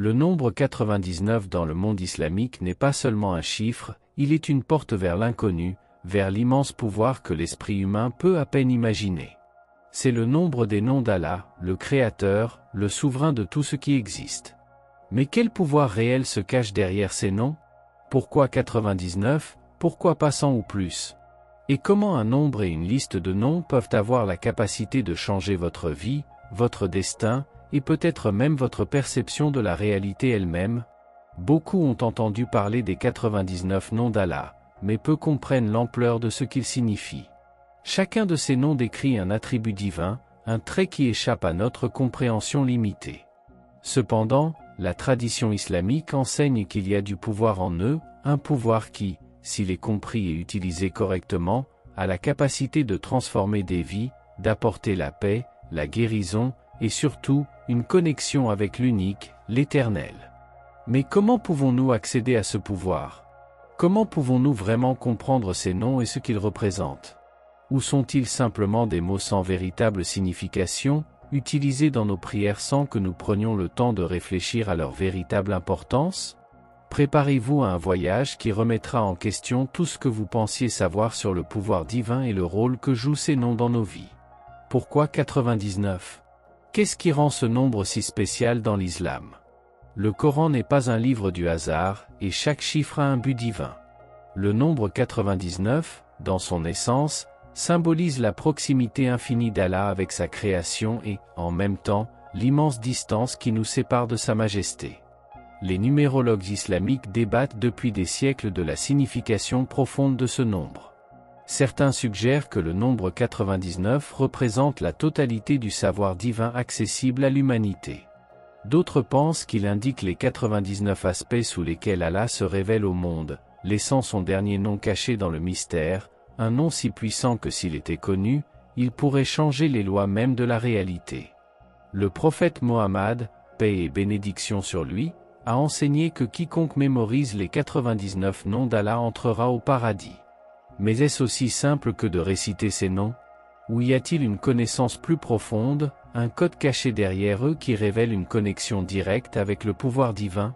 Le nombre 99 dans le monde islamique n'est pas seulement un chiffre, il est une porte vers l'inconnu, vers l'immense pouvoir que l'esprit humain peut à peine imaginer. C'est le nombre des noms d'Allah, le Créateur, le souverain de tout ce qui existe. Mais quel pouvoir réel se cache derrière ces noms? Pourquoi 99? Pourquoi pas 100 ou plus? Et comment un nombre et une liste de noms peuvent avoir la capacité de changer votre vie, votre destin, et peut-être même votre perception de la réalité elle-même? Beaucoup ont entendu parler des 99 noms d'Allah, mais peu comprennent l'ampleur de ce qu'ils signifient. Chacun de ces noms décrit un attribut divin, un trait qui échappe à notre compréhension limitée. Cependant, la tradition islamique enseigne qu'il y a du pouvoir en eux, un pouvoir qui, s'il est compris et utilisé correctement, a la capacité de transformer des vies, d'apporter la paix, la guérison, et surtout, une connexion avec l'unique, l'Éternel. Mais comment pouvons-nous accéder à ce pouvoir? Comment pouvons-nous vraiment comprendre ces noms et ce qu'ils représentent? Ou sont-ils simplement des mots sans véritable signification, utilisés dans nos prières sans que nous prenions le temps de réfléchir à leur véritable importance? Préparez-vous à un voyage qui remettra en question tout ce que vous pensiez savoir sur le pouvoir divin et le rôle que jouent ces noms dans nos vies. Pourquoi 99? Qu'est-ce qui rend ce nombre si spécial dans l'islam? Le Coran n'est pas un livre du hasard, et chaque chiffre a un but divin. Le nombre 99, dans son essence, symbolise la proximité infinie d'Allah avec sa création et, en même temps, l'immense distance qui nous sépare de sa majesté. Les numérologues islamiques débattent depuis des siècles de la signification profonde de ce nombre. Certains suggèrent que le nombre 99 représente la totalité du savoir divin accessible à l'humanité. D'autres pensent qu'il indique les 99 aspects sous lesquels Allah se révèle au monde, laissant son dernier nom caché dans le mystère, un nom si puissant que s'il était connu, il pourrait changer les lois même de la réalité. Le prophète Mohammed, paix et bénédiction sur lui, a enseigné que quiconque mémorise les 99 noms d'Allah entrera au paradis. Mais est-ce aussi simple que de réciter ces noms? Ou y a-t-il une connaissance plus profonde, un code caché derrière eux qui révèle une connexion directe avec le pouvoir divin?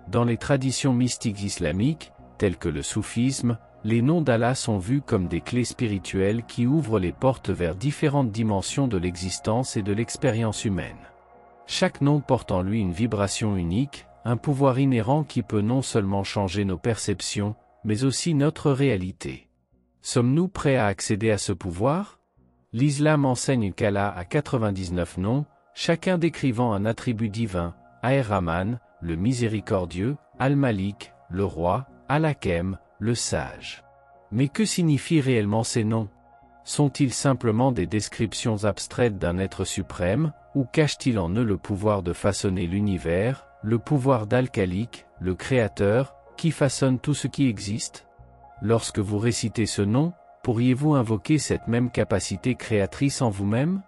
Dans les traditions mystiques islamiques, telles que le soufisme, les noms d'Allah sont vus comme des clés spirituelles qui ouvrent les portes vers différentes dimensions de l'existence et de l'expérience humaine. Chaque nom porte en lui une vibration unique, un pouvoir inhérent qui peut non seulement changer nos perceptions, mais aussi notre réalité. Sommes-nous prêts à accéder à ce pouvoir? L'islam enseigne qu'Allah a 99 noms, chacun décrivant un attribut divin, Ar-Rahman, le miséricordieux, Al-Malik, le roi, Al-Hakem, le sage. Mais que signifient réellement ces noms? Sont-ils simplement des descriptions abstraites d'un être suprême, ou cachent-ils en eux le pouvoir de façonner l'univers, le pouvoir d'Al-Khaliq, le Créateur, qui façonne tout ce qui existe? Lorsque vous récitez ce nom, pourriez-vous invoquer cette même capacité créatrice en vous-même?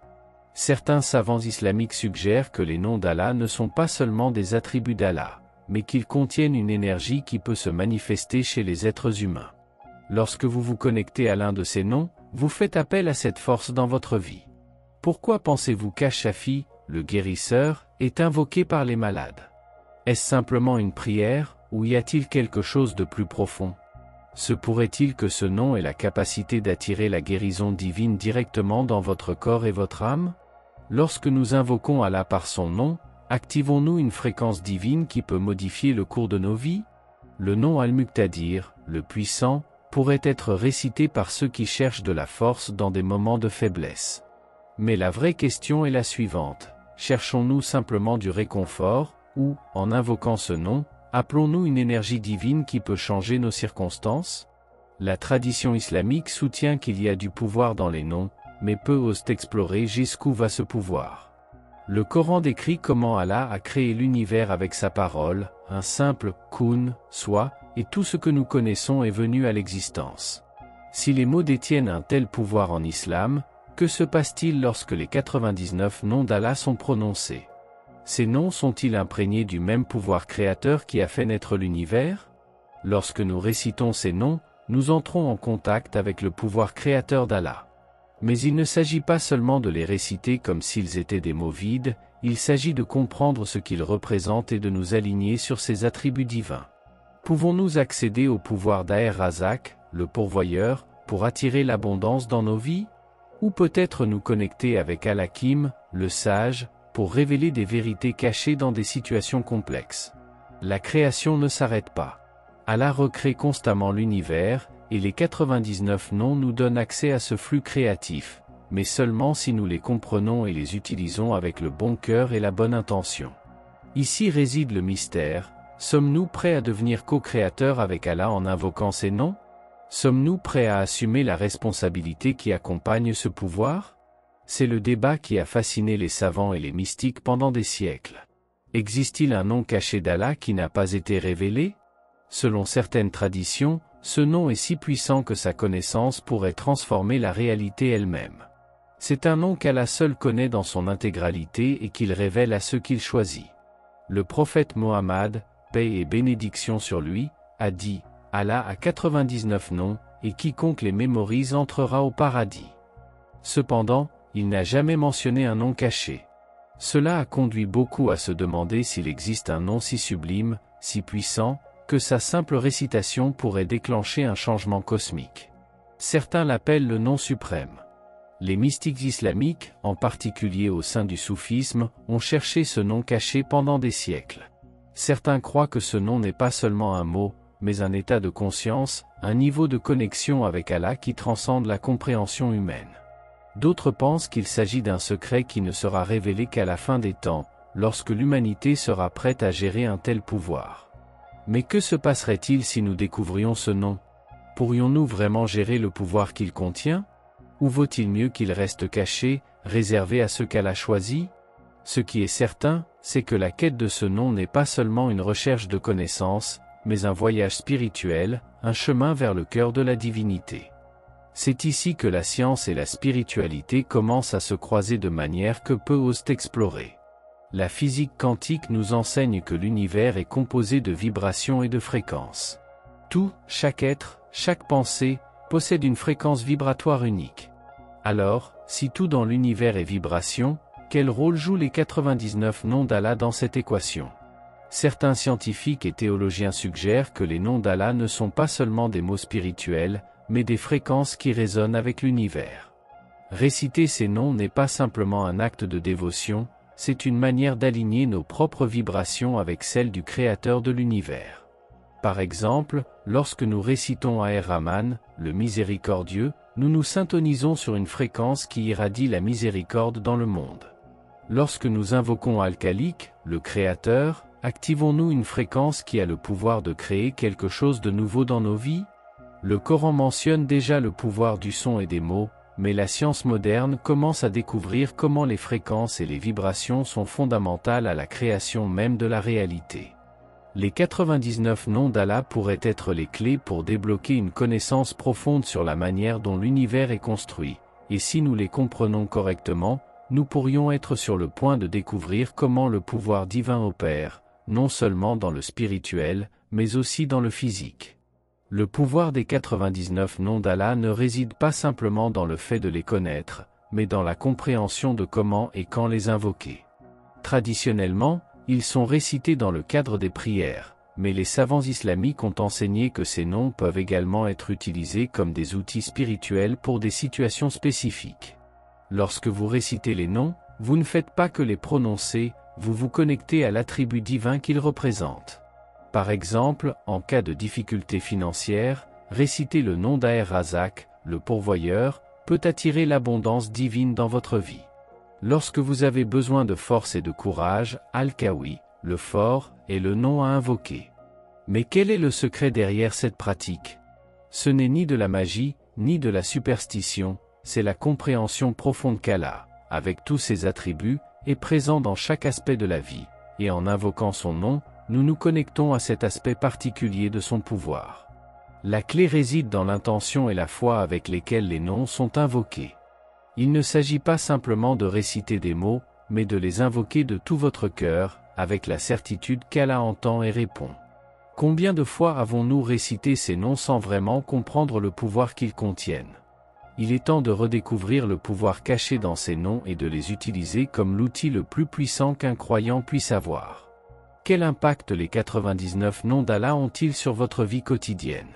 Certains savants islamiques suggèrent que les noms d'Allah ne sont pas seulement des attributs d'Allah, mais qu'ils contiennent une énergie qui peut se manifester chez les êtres humains. Lorsque vous vous connectez à l'un de ces noms, vous faites appel à cette force dans votre vie. Pourquoi pensez-vous qu'Ash-Shafi, le guérisseur, est invoqué par les malades? Est-ce simplement une prière, ou y a-t-il quelque chose de plus profond? Se pourrait-il que ce nom ait la capacité d'attirer la guérison divine directement dans votre corps et votre âme? Lorsque nous invoquons Allah par son nom, activons-nous une fréquence divine qui peut modifier le cours de nos vies? Le nom Al-Muqtadir, le puissant, pourrait être récité par ceux qui cherchent de la force dans des moments de faiblesse. Mais la vraie question est la suivante: cherchons-nous simplement du réconfort, ou, en invoquant ce nom, appelons-nous une énergie divine qui peut changer nos circonstances? La tradition islamique soutient qu'il y a du pouvoir dans les noms, mais peu osent explorer jusqu'où va ce pouvoir. Le Coran décrit comment Allah a créé l'univers avec sa parole, un simple « kun », soit, et tout ce que nous connaissons est venu à l'existence. Si les mots détiennent un tel pouvoir en islam, que se passe-t-il lorsque les 99 noms d'Allah sont prononcés? Ces noms sont-ils imprégnés du même pouvoir créateur qui a fait naître l'univers? Lorsque nous récitons ces noms, nous entrons en contact avec le pouvoir créateur d'Allah. Mais il ne s'agit pas seulement de les réciter comme s'ils étaient des mots vides, il s'agit de comprendre ce qu'ils représentent et de nous aligner sur ses attributs divins. Pouvons-nous accéder au pouvoir d'Aher-Razak, le pourvoyeur, pour attirer l'abondance dans nos vies? Ou peut-être nous connecter avec Al-Hakim, le sage, pour révéler des vérités cachées dans des situations complexes? La création ne s'arrête pas. Allah recrée constamment l'univers, et les 99 noms nous donnent accès à ce flux créatif, mais seulement si nous les comprenons et les utilisons avec le bon cœur et la bonne intention. Ici réside le mystère. Sommes-nous prêts à devenir co-créateurs avec Allah en invoquant ces noms? Sommes-nous prêts à assumer la responsabilité qui accompagne ce pouvoir? C'est le débat qui a fasciné les savants et les mystiques pendant des siècles. Existe-t-il un nom caché d'Allah qui n'a pas été révélé? Selon certaines traditions, ce nom est si puissant que sa connaissance pourrait transformer la réalité elle-même. C'est un nom qu'Allah seul connaît dans son intégralité et qu'il révèle à ceux qu'il choisit. Le prophète Mohammed, paix et bénédiction sur lui, a dit « Allah a 99 noms, et quiconque les mémorise entrera au paradis ». Cependant, il n'a jamais mentionné un nom caché. Cela a conduit beaucoup à se demander s'il existe un nom si sublime, si puissant, que sa simple récitation pourrait déclencher un changement cosmique. Certains l'appellent le nom suprême. Les mystiques islamiques, en particulier au sein du soufisme, ont cherché ce nom caché pendant des siècles. Certains croient que ce nom n'est pas seulement un mot, mais un état de conscience, un niveau de connexion avec Allah qui transcende la compréhension humaine. D'autres pensent qu'il s'agit d'un secret qui ne sera révélé qu'à la fin des temps, lorsque l'humanité sera prête à gérer un tel pouvoir. Mais que se passerait-il si nous découvrions ce nom? Pourrions-nous vraiment gérer le pouvoir qu'il contient? Ou vaut-il mieux qu'il reste caché, réservé à ceux qu'Allah choisit? Ce qui est certain, c'est que la quête de ce nom n'est pas seulement une recherche de connaissances, mais un voyage spirituel, un chemin vers le cœur de la divinité. C'est ici que la science et la spiritualité commencent à se croiser de manière que peu osent explorer. La physique quantique nous enseigne que l'univers est composé de vibrations et de fréquences. Tout, chaque être, chaque pensée, possède une fréquence vibratoire unique. Alors, si tout dans l'univers est vibration, quel rôle jouent les 99 noms d'Allah dans cette équation? Certains scientifiques et théologiens suggèrent que les noms d'Allah ne sont pas seulement des mots spirituels, mais des fréquences qui résonnent avec l'univers. Réciter ces noms n'est pas simplement un acte de dévotion, c'est une manière d'aligner nos propres vibrations avec celles du Créateur de l'univers. Par exemple, lorsque nous récitons Aher-Rahman, le miséricordieux, nous nous syntonisons sur une fréquence qui irradie la miséricorde dans le monde. Lorsque nous invoquons Al-Khaliq, le Créateur, activons-nous une fréquence qui a le pouvoir de créer quelque chose de nouveau dans nos vies? Le Coran mentionne déjà le pouvoir du son et des mots, mais la science moderne commence à découvrir comment les fréquences et les vibrations sont fondamentales à la création même de la réalité. Les 99 noms d'Allah pourraient être les clés pour débloquer une connaissance profonde sur la manière dont l'univers est construit, et si nous les comprenons correctement, nous pourrions être sur le point de découvrir comment le pouvoir divin opère, non seulement dans le spirituel, mais aussi dans le physique. Le pouvoir des 99 noms d'Allah ne réside pas simplement dans le fait de les connaître, mais dans la compréhension de comment et quand les invoquer. Traditionnellement, ils sont récités dans le cadre des prières, mais les savants islamiques ont enseigné que ces noms peuvent également être utilisés comme des outils spirituels pour des situations spécifiques. Lorsque vous récitez les noms, vous ne faites pas que les prononcer, vous vous connectez à l'attribut divin qu'ils représentent. Par exemple, en cas de difficulté financière, réciter le nom d'Aher-Razak, le pourvoyeur, peut attirer l'abondance divine dans votre vie. Lorsque vous avez besoin de force et de courage, Al-Qawi, le fort, est le nom à invoquer. Mais quel est le secret derrière cette pratique? Ce n'est ni de la magie, ni de la superstition, c'est la compréhension profonde qu'Allah, avec tous ses attributs, est présent dans chaque aspect de la vie, et en invoquant son nom, nous nous connectons à cet aspect particulier de son pouvoir. La clé réside dans l'intention et la foi avec lesquelles les noms sont invoqués. Il ne s'agit pas simplement de réciter des mots, mais de les invoquer de tout votre cœur, avec la certitude qu'Allah entend et répond. Combien de fois avons-nous récité ces noms sans vraiment comprendre le pouvoir qu'ils contiennent? il est temps de redécouvrir le pouvoir caché dans ces noms et de les utiliser comme l'outil le plus puissant qu'un croyant puisse avoir. Quel impact les 99 noms d'Allah ont-ils sur votre vie quotidienne?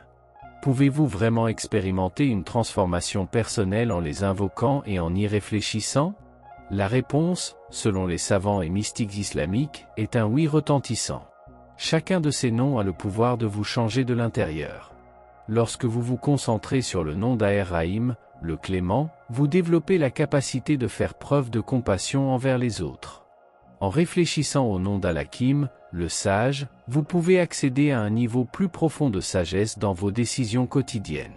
Pouvez-vous vraiment expérimenter une transformation personnelle en les invoquant et en y réfléchissant? La réponse, selon les savants et mystiques islamiques, est un oui retentissant. Chacun de ces noms a le pouvoir de vous changer de l'intérieur. Lorsque vous vous concentrez sur le nom d'Ar-Rahim, le clément, vous développez la capacité de faire preuve de compassion envers les autres. En réfléchissant au nom d'Al-Hakim, le sage, vous pouvez accéder à un niveau plus profond de sagesse dans vos décisions quotidiennes.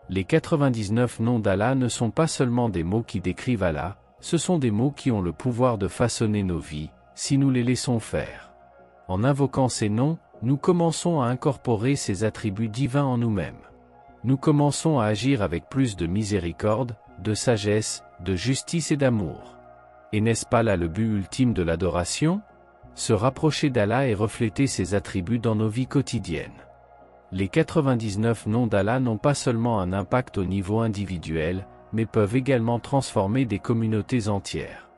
Les 99 noms d'Allah ne sont pas seulement des mots qui décrivent Allah, ce sont des mots qui ont le pouvoir de façonner nos vies, si nous les laissons faire. En invoquant ces noms, nous commençons à incorporer ces attributs divins en nous-mêmes. Nous commençons à agir avec plus de miséricorde, de sagesse, de justice et d'amour. Et n'est-ce pas là le but ultime de l'adoration? Se rapprocher d'Allah et refléter ses attributs dans nos vies quotidiennes. Les 99 noms d'Allah n'ont pas seulement un impact au niveau individuel, mais peuvent également transformer des communautés entières.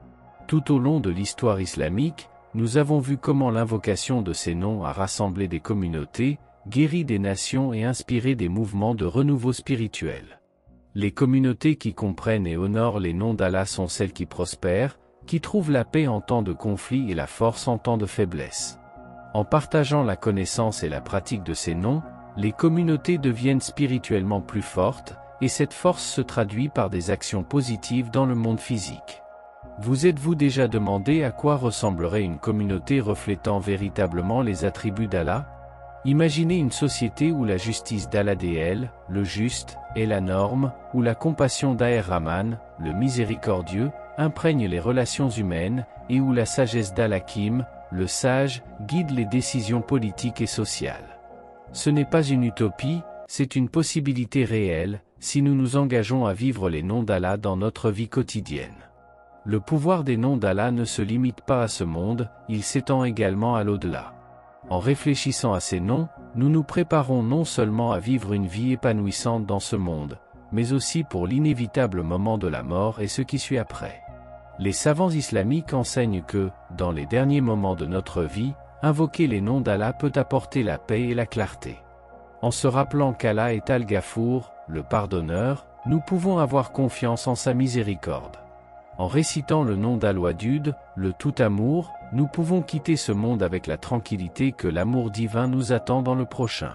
Tout au long de l'histoire islamique, nous avons vu comment l'invocation de ces noms a rassemblé des communautés, guéri des nations et inspiré des mouvements de renouveau spirituel. Les communautés qui comprennent et honorent les noms d'Allah sont celles qui prospèrent, qui trouvent la paix en temps de conflit et la force en temps de faiblesse. En partageant la connaissance et la pratique de ces noms, les communautés deviennent spirituellement plus fortes, et cette force se traduit par des actions positives dans le monde physique. Vous êtes-vous déjà demandé à quoi ressemblerait une communauté reflétant véritablement les attributs d'Allah? Imaginez une société où la justice d'Al-Adl, le juste, est la norme, où la compassion d'Ar-Rahman, le miséricordieux, imprègne les relations humaines, et où la sagesse d'Al-Hakim, le sage, guide les décisions politiques et sociales. Ce n'est pas une utopie, c'est une possibilité réelle, si nous nous engageons à vivre les noms d'Allah dans notre vie quotidienne. Le pouvoir des noms d'Allah ne se limite pas à ce monde, il s'étend également à l'au-delà. En réfléchissant à ces noms, nous nous préparons non seulement à vivre une vie épanouissante dans ce monde, mais aussi pour l'inévitable moment de la mort et ce qui suit après. Les savants islamiques enseignent que, dans les derniers moments de notre vie, invoquer les noms d'Allah peut apporter la paix et la clarté. En se rappelant qu'Allah est Al-Ghafour, le pardonneur, nous pouvons avoir confiance en sa miséricorde. En récitant le nom d'Al-Wadud, le tout-amour, nous pouvons quitter ce monde avec la tranquillité que l'amour divin nous attend dans le prochain.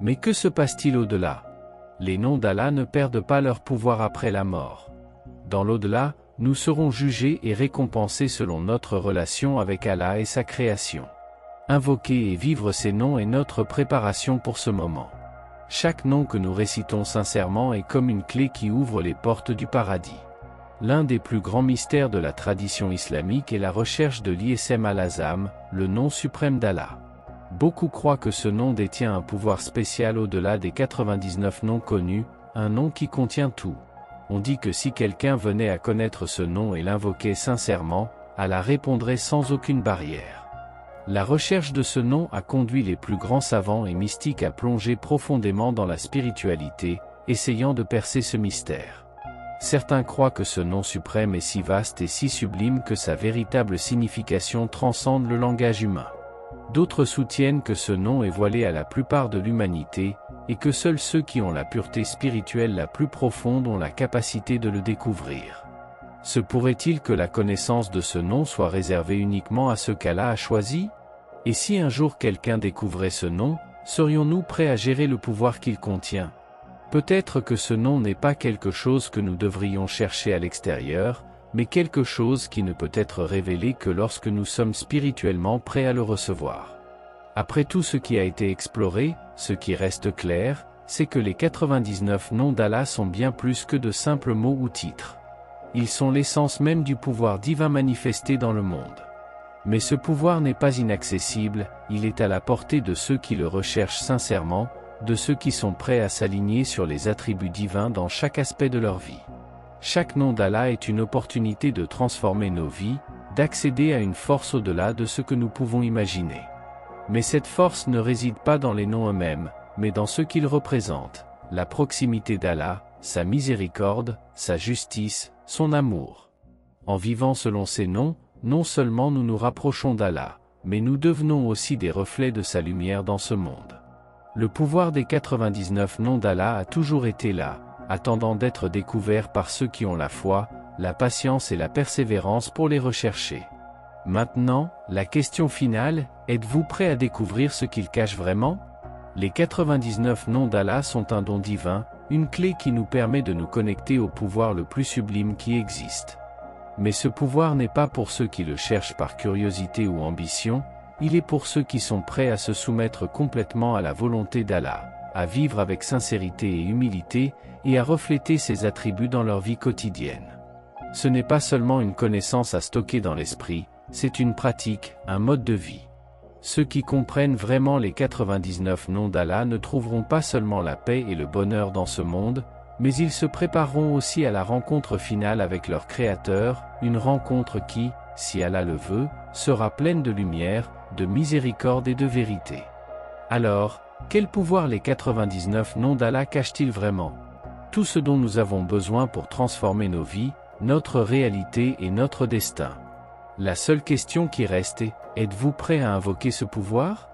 Mais que se passe-t-il au-delà? Les noms d'Allah ne perdent pas leur pouvoir après la mort. Dans l'au-delà, nous serons jugés et récompensés selon notre relation avec Allah et sa création. Invoquer et vivre ces noms est notre préparation pour ce moment. Chaque nom que nous récitons sincèrement est comme une clé qui ouvre les portes du paradis. L'un des plus grands mystères de la tradition islamique est la recherche de l'Ism al-Azam, le nom suprême d'Allah. Beaucoup croient que ce nom détient un pouvoir spécial au-delà des 99 noms connus, un nom qui contient tout. On dit que si quelqu'un venait à connaître ce nom et l'invoquait sincèrement, Allah répondrait sans aucune barrière. La recherche de ce nom a conduit les plus grands savants et mystiques à plonger profondément dans la spiritualité, essayant de percer ce mystère. Certains croient que ce nom suprême est si vaste et si sublime que sa véritable signification transcende le langage humain. D'autres soutiennent que ce nom est voilé à la plupart de l'humanité, et que seuls ceux qui ont la pureté spirituelle la plus profonde ont la capacité de le découvrir. Se pourrait-il que la connaissance de ce nom soit réservée uniquement à ceux qu'Allah a choisis? Et si un jour quelqu'un découvrait ce nom, serions-nous prêts à gérer le pouvoir qu'il contient? Peut-être que ce nom n'est pas quelque chose que nous devrions chercher à l'extérieur, mais quelque chose qui ne peut être révélé que lorsque nous sommes spirituellement prêts à le recevoir. Après tout ce qui a été exploré, ce qui reste clair, c'est que les 99 noms d'Allah sont bien plus que de simples mots ou titres. Ils sont l'essence même du pouvoir divin manifesté dans le monde. Mais ce pouvoir n'est pas inaccessible, il est à la portée de ceux qui le recherchent sincèrement, de ceux qui sont prêts à s'aligner sur les attributs divins dans chaque aspect de leur vie. Chaque nom d'Allah est une opportunité de transformer nos vies, d'accéder à une force au-delà de ce que nous pouvons imaginer. Mais cette force ne réside pas dans les noms eux-mêmes, mais dans ce qu'ils représentent, la proximité d'Allah, sa miséricorde, sa justice, son amour. En vivant selon ces noms, non seulement nous nous rapprochons d'Allah, mais nous devenons aussi des reflets de sa lumière dans ce monde. Le pouvoir des 99 noms d'Allah a toujours été là, attendant d'être découvert par ceux qui ont la foi, la patience et la persévérance pour les rechercher. Maintenant, la question finale, êtes-vous prêt à découvrir ce qu'ils cachent vraiment? Les 99 noms d'Allah sont un don divin, une clé qui nous permet de nous connecter au pouvoir le plus sublime qui existe. Mais ce pouvoir n'est pas pour ceux qui le cherchent par curiosité ou ambition, il est pour ceux qui sont prêts à se soumettre complètement à la volonté d'Allah, à vivre avec sincérité et humilité, et à refléter ses attributs dans leur vie quotidienne. Ce n'est pas seulement une connaissance à stocker dans l'esprit, c'est une pratique, un mode de vie. Ceux qui comprennent vraiment les 99 noms d'Allah ne trouveront pas seulement la paix et le bonheur dans ce monde, mais ils se prépareront aussi à la rencontre finale avec leur Créateur, une rencontre qui, si Allah le veut, sera pleine de lumière, de miséricorde et de vérité. Alors, quel pouvoir les 99 noms d'Allah cachent-ils vraiment? Tout ce dont nous avons besoin pour transformer nos vies, notre réalité et notre destin. La seule question qui reste est, êtes-vous prêt à invoquer ce pouvoir?